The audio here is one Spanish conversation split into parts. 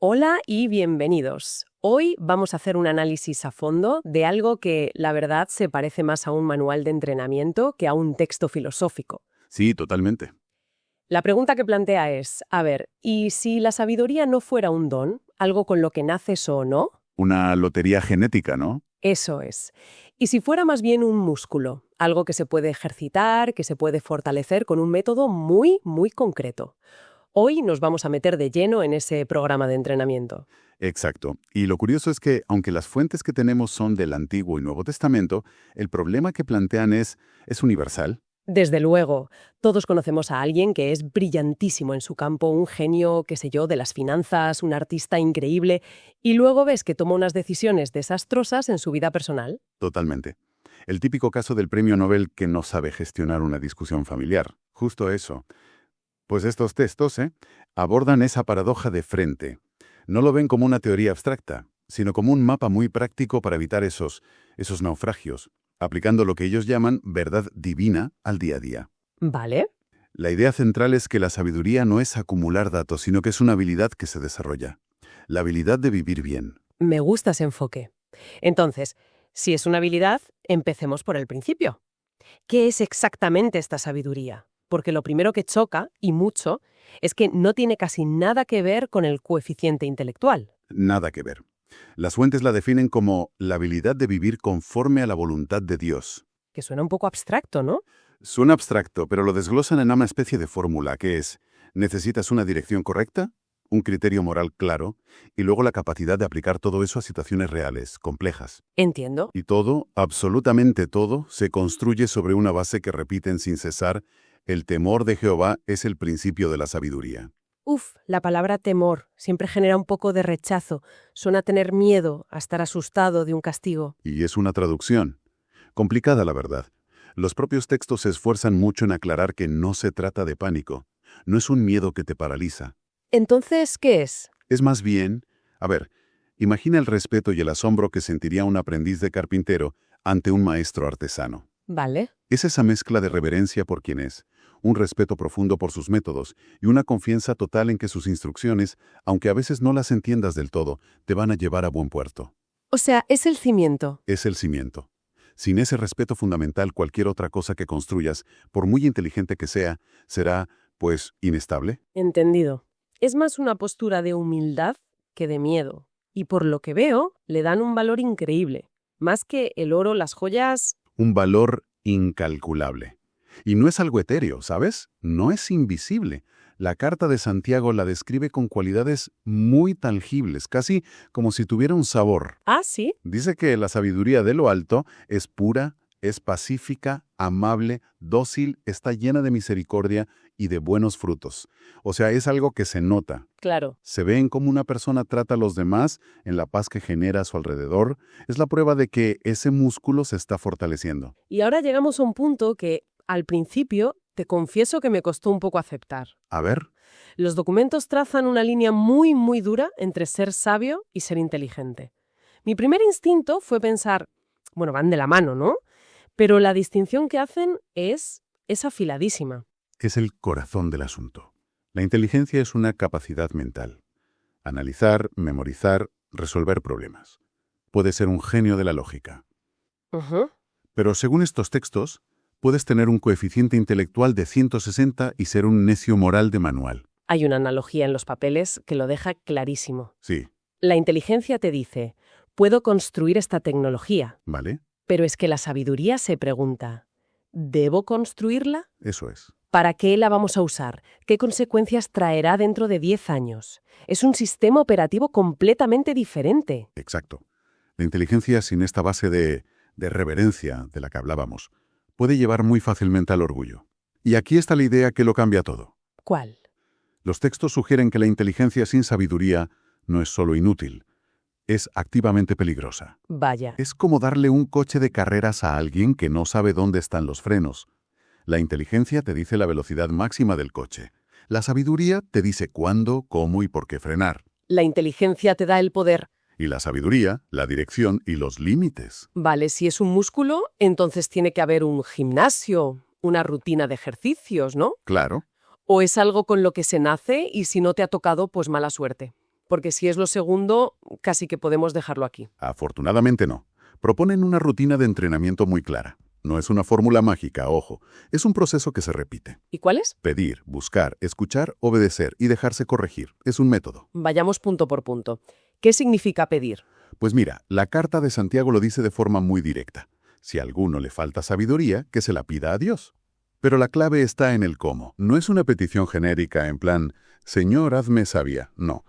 Hola y bienvenidos. Hoy vamos a hacer un análisis a fondo de algo que, la verdad, se parece más a un manual de entrenamiento que a un texto filosófico. Sí, totalmente. La pregunta que plantea es, a ver, ¿y si la sabiduría no fuera un don, algo con lo que naces o no? Una lotería genética, ¿no? Eso es. ¿Y si fuera más bien un músculo, algo que se puede ejercitar, que se puede fortalecer con un método muy concreto? Hoy nos vamos a meter de lleno en ese programa de entrenamiento. Exacto. Y lo curioso es que, aunque las fuentes que tenemos son del Antiguo y Nuevo Testamento, el problema que plantean es universal. Desde luego, todos conocemos a alguien que es brillantísimo en su campo, un genio, qué sé yo, de las finanzas, un artista increíble, y luego ves que toma unas decisiones desastrosas en su vida personal. Totalmente. El típico caso del premio Nobel que no sabe gestionar una discusión familiar. Justo eso. Pues estos textos, abordan esa paradoja de frente. No lo ven como una teoría abstracta, sino como un mapa muy práctico para evitar esos naufragios, aplicando lo que ellos llaman verdad divina al día a día. ¿Vale? La idea central es que la sabiduría no es acumular datos, sino que es una habilidad que se desarrolla. La habilidad de vivir bien. Me gusta ese enfoque. Entonces, si es una habilidad, empecemos por el principio. ¿Qué es exactamente esta sabiduría? Porque lo primero que choca, y mucho, es que no tiene casi nada que ver con el coeficiente intelectual. Nada que ver. Las fuentes la definen como la habilidad de vivir conforme a la voluntad de Dios. Que suena un poco abstracto, ¿no? Suena abstracto, pero lo desglosan en una especie de fórmula, que es, necesitas una dirección correcta, un criterio moral claro, y luego la capacidad de aplicar todo eso a situaciones reales, complejas. Entiendo. Y todo, absolutamente todo, se construye sobre una base que repiten sin cesar: el temor de Jehová es el principio de la sabiduría. Uf, la palabra temor siempre genera un poco de rechazo. Suena a tener miedo, a estar asustado de un castigo. Y es una traducción. Complicada, la verdad. Los propios textos se esfuerzan mucho en aclarar que no se trata de pánico. No es un miedo que te paraliza. Entonces, ¿qué es? Es más bien, a ver, imagina el respeto y el asombro que sentiría un aprendiz de carpintero ante un maestro artesano. Vale. Es esa mezcla de reverencia por quien es, un respeto profundo por sus métodos y una confianza total en que sus instrucciones, aunque a veces no las entiendas del todo, te van a llevar a buen puerto. O sea, es el cimiento. Es el cimiento. Sin ese respeto fundamental, cualquier otra cosa que construyas, por muy inteligente que sea, será, pues, inestable. Entendido. Es más una postura de humildad que de miedo. Y por lo que veo, le dan un valor increíble. Más que el oro, las joyas. Un valor incalculable. Y no es algo etéreo, ¿sabes? No es invisible. La carta de Santiago la describe con cualidades muy tangibles, casi como si tuviera un sabor. Ah, sí. Dice que la sabiduría de lo alto es pura, es pacífica, amable, dócil, está llena de misericordia y de buenos frutos. O sea, es algo que se nota. Claro. Se ve en cómo una persona trata a los demás, en la paz que genera a su alrededor. Es la prueba de que ese músculo se está fortaleciendo. Y ahora llegamos a un punto que, al principio, te confieso que me costó un poco aceptar. A ver, Los documentos trazan una línea muy dura entre ser sabio y ser inteligente. Mi primer instinto fue pensar, bueno, van de la mano, ¿no? Pero la distinción que hacen es afiladísima. es el corazón del asunto. La inteligencia es una capacidad mental. Analizar, memorizar, resolver problemas. Puede ser un genio de la lógica. Ujú. Pero según estos textos, puedes tener un coeficiente intelectual de 160 y ser un necio moral de manual. Hay una analogía en los papeles que lo deja clarísimo. Sí, La inteligencia te dice, puedo construir esta tecnología, ¿vale? pero es que la sabiduría se pregunta, ¿debo construirla? Eso es. ¿Para qué la vamos a usar? ¿Qué consecuencias traerá dentro de 10 años? Es un sistema operativo completamente diferente. Exacto. La inteligencia sin esta base de reverencia de la que hablábamos puede llevar muy fácilmente al orgullo. Y aquí está la idea que lo cambia todo. ¿Cuál? Los textos sugieren que la inteligencia sin sabiduría no es solo inútil, es activamente peligrosa. Vaya. Es como darle un coche de carreras a alguien que no sabe dónde están los frenos. La inteligencia te dice la velocidad máxima del coche. La sabiduría te dice cuándo, cómo y por qué frenar. La inteligencia te da el poder. Y la sabiduría, la dirección y los límites. Vale, si es un músculo, entonces tiene que haber un gimnasio, una rutina de ejercicios, ¿no? Claro, ¿O es algo con lo que se nace y si no te ha tocado, pues mala suerte? porque si es lo segundo, casi que podemos dejarlo aquí. Afortunadamente no. Proponen una rutina de entrenamiento muy clara. No es una fórmula mágica, ojo. Es un proceso que se repite. ¿Y cuál es? Pedir, buscar, escuchar, obedecer y dejarse corregir. Es un método. Vayamos punto por punto. ¿Qué significa pedir? Pues mira, la Carta de Santiago lo dice de forma muy directa. Si a alguno le falta sabiduría, que se la pida a Dios. Pero la clave está en el cómo. No es una petición genérica en plan, Señor, hazme sabia. No.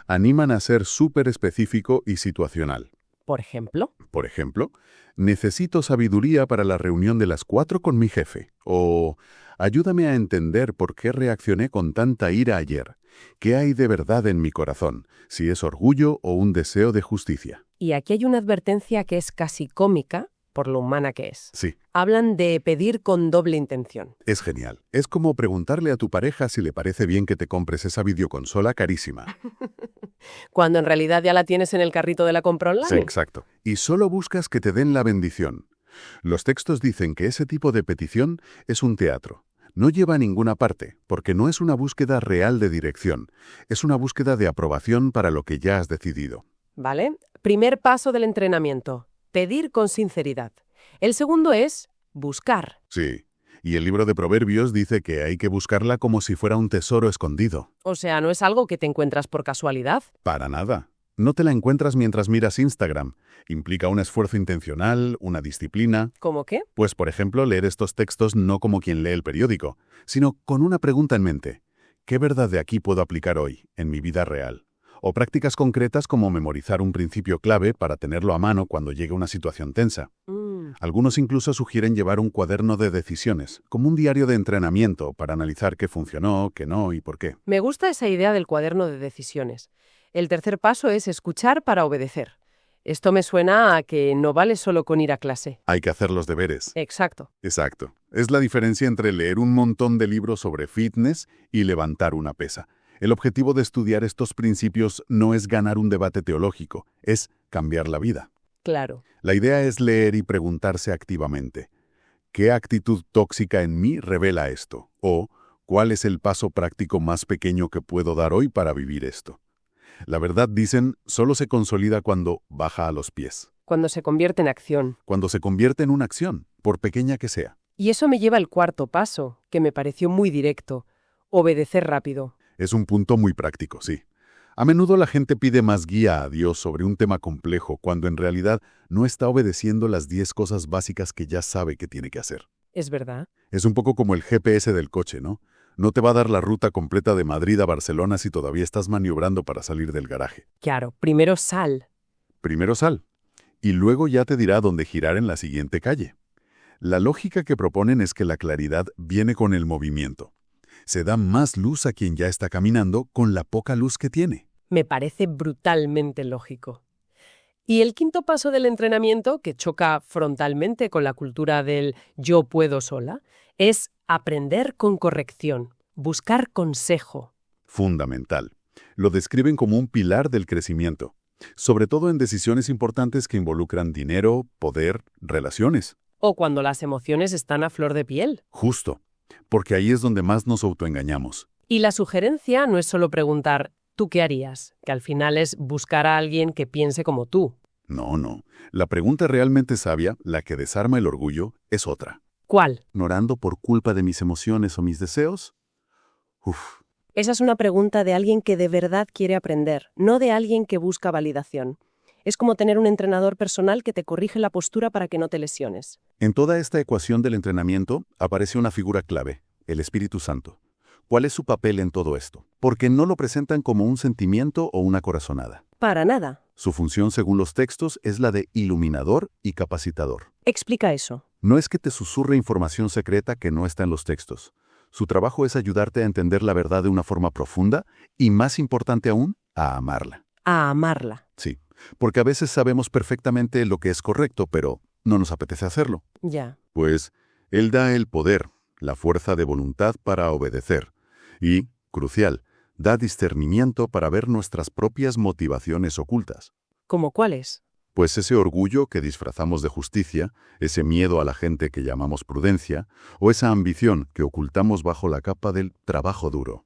Animan a ser súper específico y situacional. Por ejemplo. Por ejemplo, necesito sabiduría para la reunión de las 4 con mi jefe. O ayúdame a entender por qué reaccioné con tanta ira ayer. ¿Qué hay de verdad en mi corazón? Si es orgullo o un deseo de justicia. Y aquí hay una advertencia que es casi cómica, por lo humana que es. Sí, Hablan de pedir con doble intención. es genial. Es como preguntarle a tu pareja si le parece bien que te compres esa videoconsola carísima. Cuando en realidad ya la tienes en el carrito de la compra online. Sí, exacto. Y solo buscas que te den la bendición. Los textos dicen que ese tipo de petición es un teatro. No lleva a ninguna parte, porque no es una búsqueda real de dirección. Es una búsqueda de aprobación para lo que ya has decidido. ¿Vale? Primer paso del entrenamiento. Pedir con sinceridad. El segundo es buscar. Sí. Y el libro de Proverbios dice que hay que buscarla como si fuera un tesoro escondido. O sea, no es algo que te encuentras por casualidad. Para nada. No te la encuentras mientras miras Instagram. Implica un esfuerzo intencional, una disciplina. ¿Cómo qué? Pues, por ejemplo, leer estos textos no como quien lee el periódico, sino con una pregunta en mente. ¿Qué verdad de aquí puedo aplicar hoy, en mi vida real? O prácticas concretas como memorizar un principio clave para tenerlo a mano cuando llegue una situación tensa. Algunos incluso sugieren llevar un cuaderno de decisiones, como un diario de entrenamiento para analizar qué funcionó, qué no y por qué. Me gusta esa idea del cuaderno de decisiones. El tercer paso es escuchar para obedecer. Esto me suena a que no vale solo con ir a clase. Hay que hacer los deberes. Exacto. Exacto. Es la diferencia entre leer un montón de libros sobre fitness y levantar una pesa. El objetivo de estudiar estos principios no es ganar un debate teológico, es cambiar la vida. Claro. La idea es leer y preguntarse activamente, ¿qué actitud tóxica en mí revela esto? O, ¿cuál es el paso práctico más pequeño que puedo dar hoy para vivir esto? La verdad, dicen, solo se consolida cuando baja a los pies, Cuando se convierte en acción. cuando se convierte en una acción, por pequeña que sea. Y eso me lleva al cuarto paso, que me pareció muy directo. Obedecer rápido. Es un punto muy práctico, sí. A menudo la gente pide más guía a Dios sobre un tema complejo cuando en realidad no está obedeciendo las 10 cosas básicas que ya sabe que tiene que hacer. ¿Es verdad? Es un poco como el GPS del coche, ¿no? No te va a dar la ruta completa de Madrid a Barcelona si todavía estás maniobrando para salir del garaje. Claro. Primero sal. Primero sal, y luego ya te dirá dónde girar en la siguiente calle. La lógica que proponen es que la claridad viene con el movimiento. Se da más luz a quien ya está caminando con la poca luz que tiene. Me parece brutalmente lógico. Y el quinto paso del entrenamiento, que choca frontalmente con la cultura del yo puedo sola, es aprender con corrección, buscar consejo. Fundamental. Lo describen como un pilar del crecimiento, sobre todo en decisiones importantes que involucran dinero, poder, relaciones. O cuando las emociones están a flor de piel. Justo, porque ahí es donde más nos autoengañamos. Y la sugerencia no es solo preguntar, ¿tú qué harías? Que al final es buscar a alguien que piense como tú. No. La pregunta realmente sabia, la que desarma el orgullo, es otra. ¿Cuál? ¿Ignorando por culpa de mis emociones o mis deseos? Esa es una pregunta de alguien que de verdad quiere aprender, no de alguien que busca validación. Es como tener un entrenador personal que te corrige la postura para que no te lesiones. En toda esta ecuación del entrenamiento aparece una figura clave, el Espíritu Santo. ¿Cuál es su papel en todo esto? Porque no lo presentan como un sentimiento o una corazonada. Para nada. Su función, según los textos, es la de iluminador y capacitador. Explica eso. No es que te susurre información secreta que no está en los textos. Su trabajo es ayudarte a entender la verdad de una forma profunda y, más importante aún, a amarla. A amarla. Sí, porque a veces sabemos perfectamente lo que es correcto, pero no nos apetece hacerlo. Ya. Pues Él da el poder, la fuerza de voluntad para obedecer y, crucial, da discernimiento para ver nuestras propias motivaciones ocultas. ¿Cómo cuáles? Pues ese orgullo que disfrazamos de justicia, ese miedo a la gente que llamamos prudencia, o esa ambición que ocultamos bajo la capa del trabajo duro.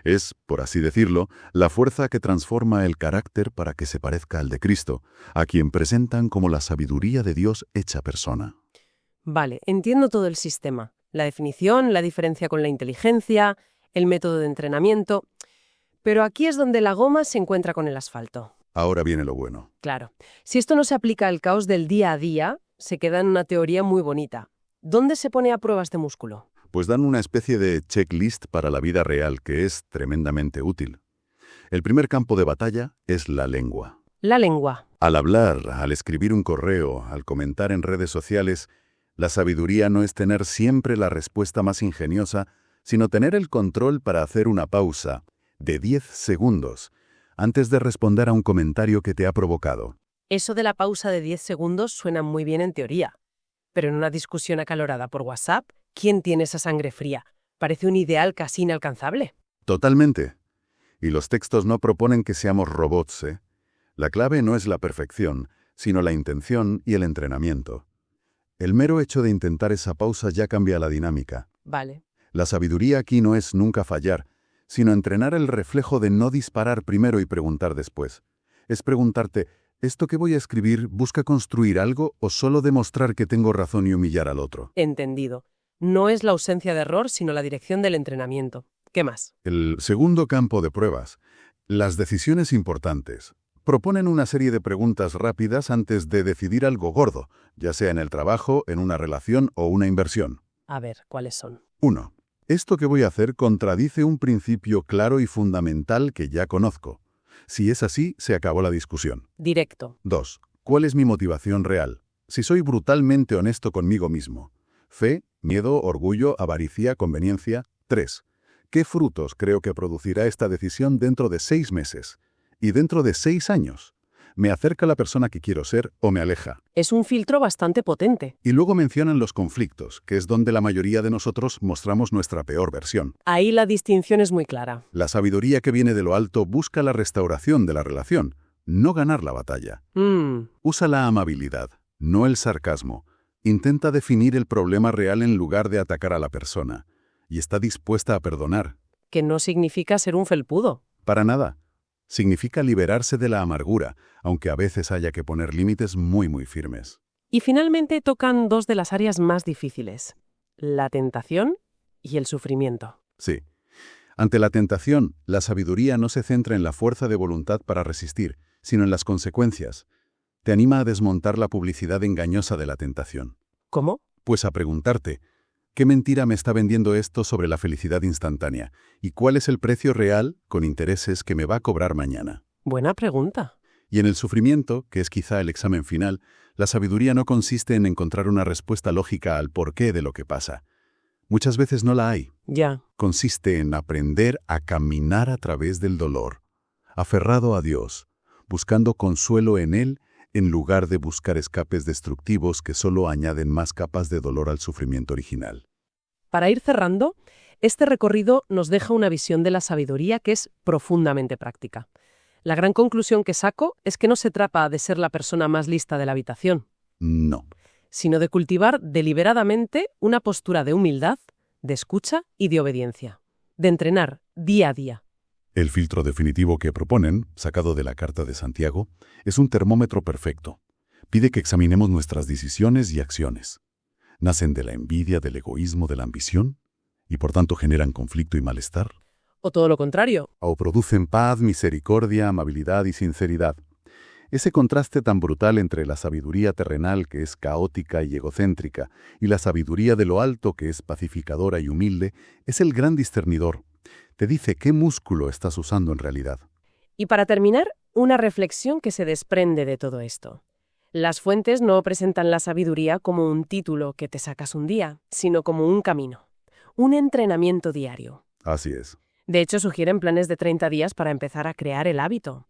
Es, por así decirlo, la fuerza que transforma el carácter para que se parezca al de Cristo, a quien presentan como la sabiduría de Dios hecha persona. Vale, entiendo todo el sistema. La definición, la diferencia con la inteligencia, el método de entrenamiento. Pero aquí es donde la goma se encuentra con el asfalto. Ahora viene lo bueno. Claro, si esto no se aplica al caos del día a día, se queda en una teoría muy bonita. ¿Dónde se pone a prueba este músculo? Pues dan una especie de checklist para la vida real que es tremendamente útil. El primer campo de batalla es la lengua. La lengua. Al hablar, al escribir un correo, al comentar en redes sociales, la sabiduría no es tener siempre la respuesta más ingeniosa, sino tener el control para hacer una pausa de 10 segundos antes de responder a un comentario que te ha provocado. Eso de la pausa de 10 segundos suena muy bien en teoría. Pero en una discusión acalorada por WhatsApp, ¿quién tiene esa sangre fría? Parece un ideal casi inalcanzable. Totalmente. Y los textos no proponen que seamos robots, ¿eh? La clave no es la perfección, sino la intención y el entrenamiento. El mero hecho de intentar esa pausa ya cambia la dinámica. Vale. La sabiduría aquí no es nunca fallar, sino entrenar el reflejo de no disparar primero y preguntar después. Es preguntarte, ¿esto que voy a escribir busca construir algo o solo demostrar que tengo razón y humillar al otro? Entendido. No es la ausencia de error, sino la dirección del entrenamiento. ¿Qué más? El segundo campo de pruebas, las decisiones importantes. Proponen una serie de preguntas rápidas antes de decidir algo gordo, ya sea en el trabajo, en una relación o una inversión. A ver, ¿cuáles son? 1. Esto que voy a hacer contradice un principio claro y fundamental que ya conozco. Si es así, se acabó la discusión. Directo. 2. ¿Cuál es mi motivación real? Si soy brutalmente honesto conmigo mismo. Fe, miedo, orgullo, avaricia, conveniencia. 3. ¿Qué frutos creo que producirá esta decisión dentro de 6 meses? Y dentro de 6 años. ¿Me acerca a la persona que quiero ser o me aleja? Es un filtro bastante potente. Y luego mencionan los conflictos, que es donde la mayoría de nosotros mostramos nuestra peor versión. Ahí la distinción es muy clara. La sabiduría que viene de lo alto busca la restauración de la relación, no ganar la batalla. Usa la amabilidad, no el sarcasmo. Intenta definir el problema real en lugar de atacar a la persona. Y está dispuesta a perdonar. Que no significa ser un felpudo. Para nada. Significa liberarse de la amargura, aunque a veces haya que poner límites muy firmes. Y finalmente tocan dos de las áreas más difíciles: la tentación y el sufrimiento. Sí. Ante la tentación, la sabiduría no se centra en la fuerza de voluntad para resistir, sino en las consecuencias. Te anima a desmontar la publicidad engañosa de la tentación. ¿Cómo? Pues a preguntarte, ¿qué mentira me está vendiendo esto sobre la felicidad instantánea? ¿Y cuál es el precio real, con intereses, que me va a cobrar mañana? Buena pregunta. Y en el sufrimiento, que es quizá el examen final, la sabiduría no consiste en encontrar una respuesta lógica al porqué de lo que pasa. Muchas veces no la hay. Ya. Consiste en aprender a caminar a través del dolor, aferrado a Dios, buscando consuelo en Él, en lugar de buscar escapes destructivos que solo añaden más capas de dolor al sufrimiento original. Para ir cerrando, este recorrido nos deja una visión de la sabiduría que es profundamente práctica. La gran conclusión que saco es que no se trata de ser la persona más lista de la habitación. No. Sino de cultivar deliberadamente una postura de humildad, de escucha y de obediencia. De entrenar día a día. El filtro definitivo que proponen, sacado de la Carta de Santiago, es un termómetro perfecto. Pide que examinemos nuestras decisiones y acciones. ¿Nacen de la envidia, del egoísmo, de la ambición? ¿Y por tanto generan conflicto y malestar? O todo lo contrario. ¿O producen paz, misericordia, amabilidad y sinceridad? Ese contraste tan brutal entre la sabiduría terrenal, que es caótica y egocéntrica, y la sabiduría de lo alto, que es pacificadora y humilde, es el gran discernidor. Te dice qué músculo estás usando en realidad. Y para terminar, una reflexión que se desprende de todo esto. Las fuentes no presentan la sabiduría como un título que te sacas un día, sino como un camino, un entrenamiento diario. Así es. De hecho, sugieren planes de 30 días para empezar a crear el hábito.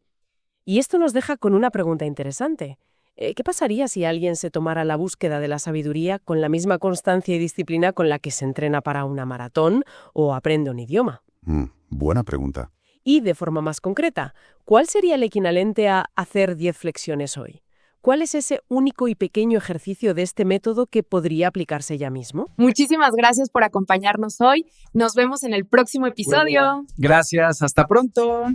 Y esto nos deja con una pregunta interesante. ¿Qué pasaría si alguien se tomara la búsqueda de la sabiduría con la misma constancia y disciplina con la que se entrena para una maratón o aprende un idioma? Buena pregunta. Y, de forma más concreta, ¿cuál sería el equivalente a hacer 10 flexiones hoy? ¿cuál es ese único y pequeño ejercicio de este método que podría aplicarse ya mismo? Muchísimas gracias por acompañarnos hoy. Nos vemos en el próximo episodio. Gracias, hasta pronto.